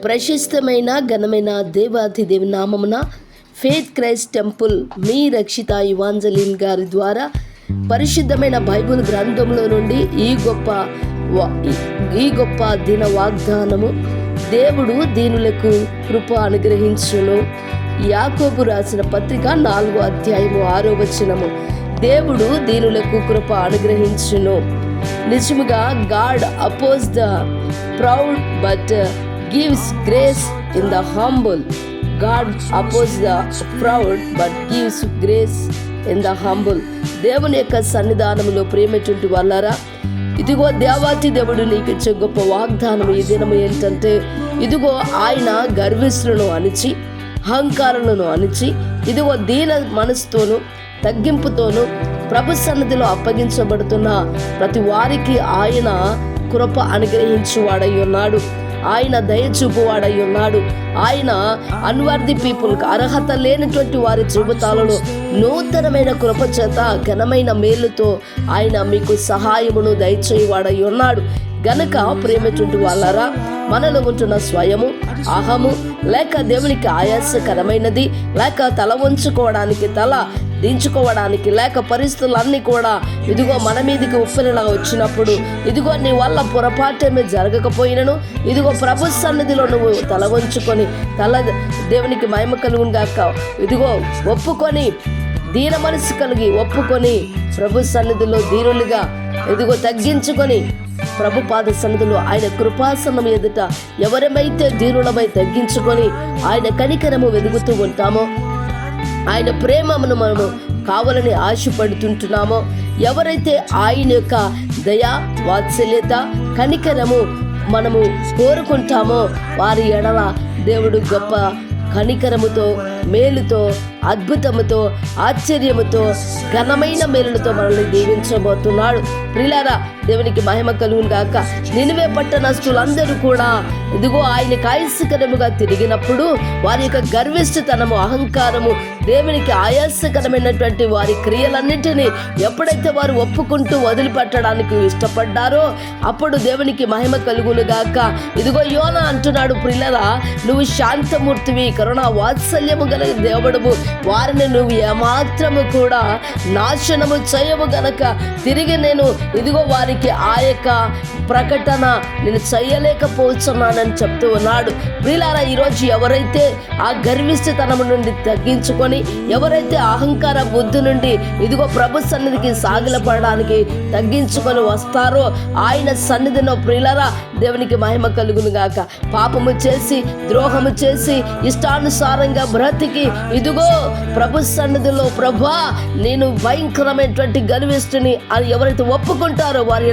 ప్రశస్తమైన ఘనమైన దేవాతి దేవి నామమున ఫెయిత్ క్రైస్ట్ టెంపుల్ మీ రక్షిత ఇవాంజలిన్ గారి ద్వారా పరిశుద్ధమైన బైబిల్ గ్రంథంలో నుండి ఈ గొప్ప దిన వాగ్దానము. దేవుడు దీనులకు కృప అనుగ్రహించును. యాకోబు రాసిన పత్రిక 4వ అధ్యాయము 6వ వచనము. దేవుడు దీనులకు కృప అనుగ్రహించును. నిజముగా God oppose the proud but gives grace in the humble. God oppose the proud but gives grace in the humble. దేవుని యొక్క సన్నిధానములో ప్రేమటువంటి వాళ్ళారా, ఇదిగో దేవాతి దేవుడు నీకు ఇచ్చే గొప్ప వాగ్దానం ఈ దినము ఏంటంటే, ఇదిగో ఆయన గర్విష్ఠులను అణిచి అహంకారులను అణిచి ఇదిగో దీన మనసుతోనూ తగ్గింపుతోనూ ప్రభు సన్నిధిలో అప్పగించబడుతున్న ప్రతి వారికి ఆయన కృప అనుగ్రహించువాడై ఉన్నాడు. ఆయన దయచూపువాడై ఉన్నాడు. ఆయన అన్వర్ది పీపుల్కి, అర్హత లేనటువంటి వారి జీవితాలలో నూతనమైన కృప చేత ఘనమైన మేలుతో ఆయన మీకు సహాయమును దయచేయవాడై ఉన్నాడు. గనక ప్రేమటువంటి వాళ్ళారా, మనలో ఉంటున్న స్వయము, అహము, లేక దేవునికి ఆయాసకరమైనది, లేక తల వంచుకోవడానికి, తల దించుకోవడానికి, లేక పరిస్థితులన్నీ కూడా ఇదిగో మన మీదకి ఉప్పెనలా వచ్చినప్పుడు, ఇదిగో నీ వల్ల పొరపాటేమీ జరగకపోయినను ఇదిగో ప్రభు సన్నిధిలో నువ్వు తల వంచుకొని దేవునికి మహిమ కలుగును గాక ఇదిగో ఒప్పుకొని, దీన మనసు కలిగి ఒప్పుకొని ప్రభు సన్నిధిలో దీనులుగా ఇదిగో తగ్గించుకొని ప్రభు పాద సన్నిధిలో ఆయన కృపాసనం ఎదుట ఎవరమైతే దీనులమై తగ్గించుకొని ఆయన కనికరము వెదుగుతూ ఉంటామో, ఆయన ప్రేమను మనము కావాలని ఆశపడుతుంటున్నామో, ఎవరైతే ఆయన యొక్క దయ, వాత్సల్యత, కనికరము మనము కోరుకుంటామో వారి ఎడల దేవుడు గొప్ప కనికరముతో, మేలుతో, అద్భుతముతో, ఆశ్చర్యముతో, ఘనమైన మేలులతో మనల్ని దీవించబోతున్నాడు. ప్రియులారా, దేవునికి మహిమ కలుగును గాక. నినివే పట్టణస్తులందరూ కూడా ఇదిగో ఆయనకు ఆయాసకరముగా తిరిగినప్పుడు వారి యొక్క గర్విష్ఠతనము, అహంకారము, దేవునికి ఆయాసకరమైనటువంటి వారి క్రియలన్నింటినీ ఎప్పుడైతే వారు ఒప్పుకుంటూ వదిలిపెట్టడానికి ఇష్టపడ్డారో అప్పుడు దేవునికి మహిమ కలుగును గాక. ఇదిగో యోనా అంటున్నాడు, ప్రియులారా, నువ్వు శాంతమూర్తివి, కరుణా వాత్సల్యము గల దేవుడవు, వారిని నువ్వు ఏమాత్రము కూడా నాశనము చేయవు గనక తిరిగి నేను ఇదిగో వారికి ఆ యొక్క ప్రకటన నేను చేయలేకపోతున్నానని చెప్తూ ఉన్నాడు. ప్రియులారా, ఈరోజు ఎవరైతే ఆ గర్విష్ఠతనము నుండి తగ్గించుకొని, ఎవరైతే అహంకార బుద్ధి నుండి ఇదిగో ప్రభు సన్నిధికి సాగిలపడడానికి తగ్గించుకొని వస్తారో ఆయన సన్నిధిలో ప్రియులారా దేవునికి మహిమ కలుగును గాక. పాపము చేసి, ద్రోహము చేసి, ఇష్టానుసారంగా బ్రతికి ఇదిగో ప్రభు సన్నిధిలో ప్రభా నేను భయంకరమైనటువంటి గర్విష్ఠుని అని ఎవరైతే ఒప్పుకుంటారో వారి